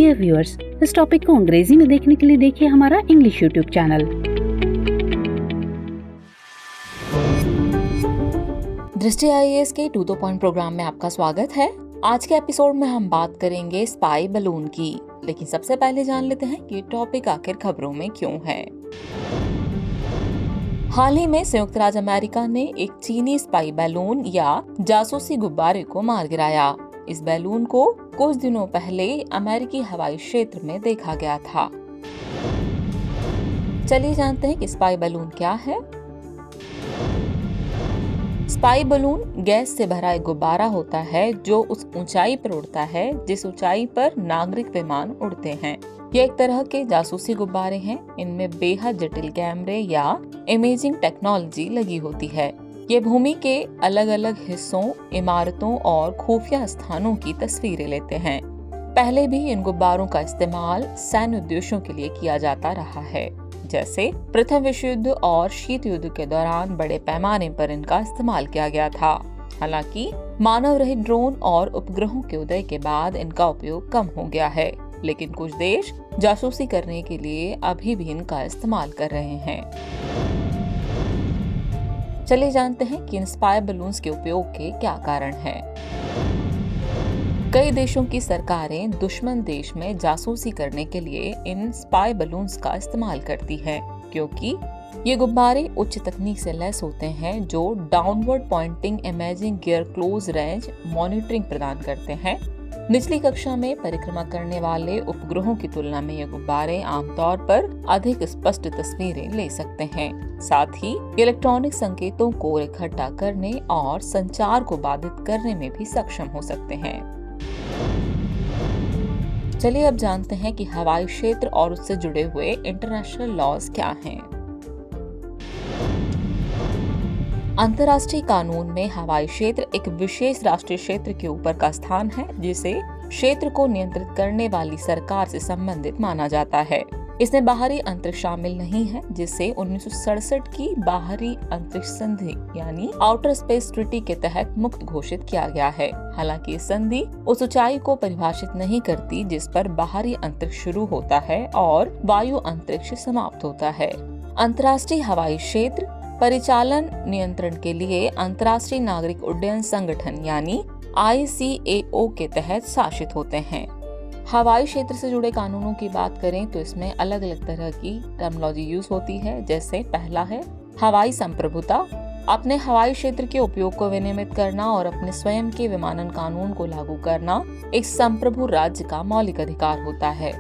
Dear viewers, इस topic को अंग्रेजी में देखने के लिए देखिए हमारा इंग्लिश यूट्यूब चैनल। दृष्टि IAS के 2 पॉइंट प्रोग्राम में आपका स्वागत है। आज के एपिसोड में हम बात करेंगे स्पाई बलून की, लेकिन सबसे पहले जान लेते हैं कि टॉपिक आखिर खबरों में क्यों है। हाल ही में संयुक्त राज्य अमेरिका ने एक चीनी स्पाई बैलून या जासूसी गुब्बारे को मार गिराया। इस बैलून को कुछ दिनों पहले अमेरिकी हवाई क्षेत्र में देखा गया था। चलिए जानते हैं कि स्पाई बैलून क्या है। स्पाई बलून गैस से भरा एक गुब्बारा होता है जो उस ऊंचाई पर उड़ता है जिस ऊंचाई पर नागरिक विमान उड़ते हैं। ये एक तरह के जासूसी गुब्बारे हैं। इनमें बेहद जटिल कैमरे या इमेजिंग टेक्नोलॉजी लगी होती है। ये भूमि के अलग अलग हिस्सों, इमारतों और खुफिया स्थानों की तस्वीरें लेते हैं। पहले भी इन गुब्बारों का इस्तेमाल सैन्य उद्देश्यों के लिए किया जाता रहा है, जैसे प्रथम विश्व युद्ध और शीत युद्ध के दौरान बड़े पैमाने पर इनका इस्तेमाल किया गया था। हालांकि मानव रहित ड्रोन और उपग्रहों के उदय के बाद इनका उपयोग कम हो गया है, लेकिन कुछ देश जासूसी करने के लिए अभी भी इनका इस्तेमाल कर रहे हैं। चलिए जानते हैं कि इन स्पाई बलून्स के उपयोग के क्या कारण हैं। कई देशों की सरकारें दुश्मन देश में जासूसी करने के लिए इन स्पाई बलून्स का इस्तेमाल करती हैं, क्योंकि ये गुब्बारे उच्च तकनीक से लैस होते हैं जो downward pointing imaging gear close range monitoring प्रदान करते हैं। निचली कक्षा में परिक्रमा करने वाले उपग्रहों की तुलना में ये गुब्बारे आमतौर पर अधिक स्पष्ट तस्वीरें ले सकते हैं। साथ ही इलेक्ट्रॉनिक संकेतों को इकट्ठा करने और संचार को बाधित करने में भी सक्षम हो सकते हैं। चलिए अब जानते हैं कि हवाई क्षेत्र और उससे जुड़े हुए इंटरनेशनल लॉज क्या हैं। अंतर्राष्ट्रीय कानून में हवाई क्षेत्र एक विशेष राष्ट्रीय क्षेत्र के ऊपर का स्थान है जिसे क्षेत्र को नियंत्रित करने वाली सरकार से संबंधित माना जाता है। इसमें बाहरी अंतरिक्ष शामिल नहीं है, जिसे 1967 की बाहरी अंतरिक्ष संधि यानी आउटर स्पेस ट्रीटी के तहत मुक्त घोषित किया गया है। हालांकि इस संधि उस ऊंचाई को परिभाषित नहीं करती जिस पर बाहरी अंतरिक्ष शुरू होता है और वायु अंतरिक्ष समाप्त होता है। अंतर्राष्ट्रीय हवाई क्षेत्र परिचालन नियंत्रण के लिए अंतर्राष्ट्रीय नागरिक उड्डयन संगठन यानी ICAO के तहत शासित होते हैं। हवाई क्षेत्र से जुड़े कानूनों की बात करें तो इसमें अलग अलग तरह की टर्मिनोलॉजी यूज होती है। जैसे पहला है हवाई संप्रभुता। अपने हवाई क्षेत्र के उपयोग को विनियमित करना और अपने स्वयं के विमानन कानून को लागू करना एक संप्रभु राज्य का मौलिक अधिकार होता है।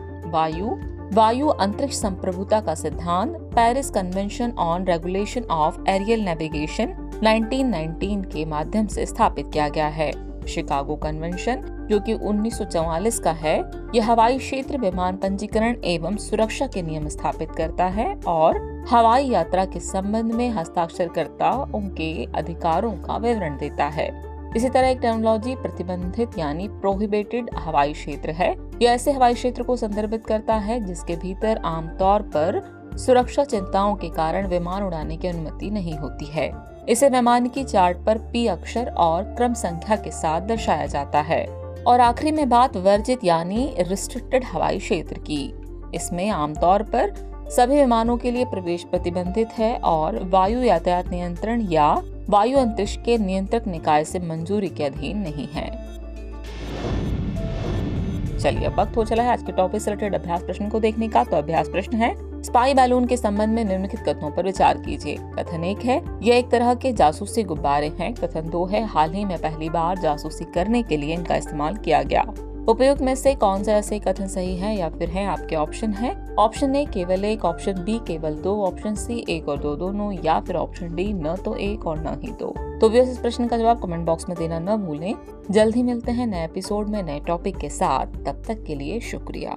वायु अंतरिक्ष संप्रभुता का सिद्धांत Paris convention on regulation of aerial navigation 1919 के माध्यम से स्थापित किया गया है। शिकागो कन्वेंशन जो कि 1944 का है, यह हवाई क्षेत्र विमान पंजीकरण एवं सुरक्षा के नियम स्थापित करता है और हवाई यात्रा के संबंध में हस्ताक्षरकर्ता उनके अधिकारों का विवरण देता है। इसी तरह एक टर्मिनोलॉजी प्रतिबंधित यानी प्रोहिबिटेड हवाई क्षेत्र है। यह ऐसे हवाई क्षेत्र को संदर्भित करता है जिसके भीतर आमतौर पर सुरक्षा चिंताओं के कारण विमान उड़ाने की अनुमति नहीं होती है। इसे वैमानिकी चार्ट पर P अक्षर और क्रम संख्या के साथ दर्शाया जाता है। और आखिरी में बात वर्जित यानी रिस्ट्रिक्टेड हवाई क्षेत्र की। इसमें आमतौर पर सभी विमानों के लिए प्रवेश प्रतिबंधित है और वायु यातायात नियंत्रण या वायु अंतरिक्ष के नियंत्रक निकाय से मंजूरी के अधीन नहीं है। चलिए अब वक्त हो चला है आज के टॉपिक से रिलेटेड अभ्यास प्रश्न को देखने का। तो अभ्यास प्रश्न है, स्पाई बैलून के संबंध में निम्नलिखित कथनों पर विचार कीजिए। कथन 1 है, यह एक तरह के जासूसी गुब्बारे हैं। कथन 2 है, हाल ही में पहली बार जासूसी करने के लिए इनका इस्तेमाल किया गया। उपयुक्त में से कौन सा ऐसे कथन सही है या फिर है आपके ऑप्शन है। ऑप्शन ए केवल 1, ऑप्शन बी केवल 2, ऑप्शन सी 1 और 2 दोनों, या फिर ऑप्शन डी न तो 1 और न ही 2। तो इस प्रश्न का जवाब कमेंट बॉक्स में देना न भूलें। जल्द ही मिलते हैं नए एपिसोड में नए टॉपिक के साथ। तब तक के लिए शुक्रिया।